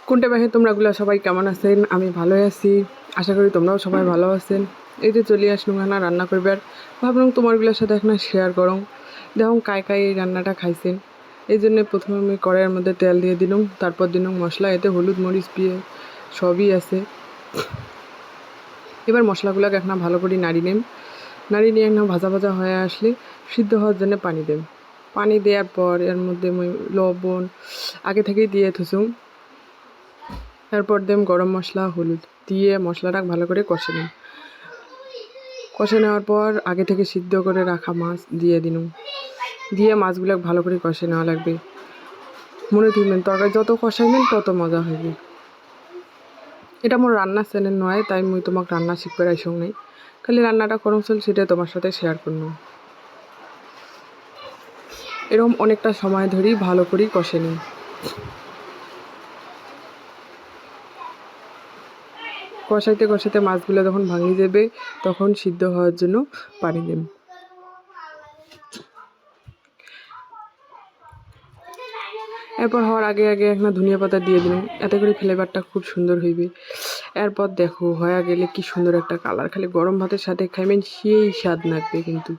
কোনটা বাহে তোমরাগুলো সবাই কেমন আছেন? আমি ভালোই আছি, আশা করি তোমরাও সবাই ভালো আছেন। এই যে চলে আসলাম না রান্না করবার, ভাবলাম তোমারগুলোর সাথে এখন শেয়ার করো। দেখুন কাই কাই এই রান্নাটা খাইছেন। এই জন্য প্রথমে আমি কড়াইয়ের মধ্যে তেল দিয়ে দিলাম, তারপর দিলাম মশলা, এতে হলুদ মরিচ দিয়ে সবই আছে। এবার মশলাগুলোকে এখন ভালো করে নাড়ি নিয়ে এখন ভাজা ভাজা হয়ে আসলে সিদ্ধ হওয়ার জন্য পানি দেব। পানি দেওয়ার পর এর মধ্যে আমি লবণ আগে থেকেই দিয়ে থুসুম, তারপর দেম গরম মশলা হলুদ দিয়ে মশলাটা ভালো করে কষে নিই। কষে নেওয়ার পর আগে থেকে সিদ্ধ করে রাখা মাছ দিয়ে দিলাম, দিয়ে মাছগুলো ভালো করে কষে নেওয়া লাগবে। মনে থাকবেন তরকারি যত কষাইবেন তত মজা হইবে। এটা মোর রান্নার চ্যানেল নয়, তাই মুই তোমাকে রান্না শিখবার আইসং নাই, খালি রান্নাটা করম চল সেটা তোমার সাথে শেয়ার করলাম। এরকম অনেকটা সময় ধরেই ভালো করেই কষে নিই। কষাইতে কষাইতে মাছগুলো যখন ভাঙি যাবে তখন সিদ্ধ হওয়ার জন্য পানি দেব। এরপর হওয়ার আগে আগে একটা ধনিয়া পাতা দিয়ে দিলাম, এতে করে ফ্লেভারটা খুব সুন্দর হইবে। এরপর দেখো হয়ে গেলে কি সুন্দর একটা কালার, খালি গরম ভাতের সাথে খাইবেন সেই স্বাদ লাগবে কিন্তু।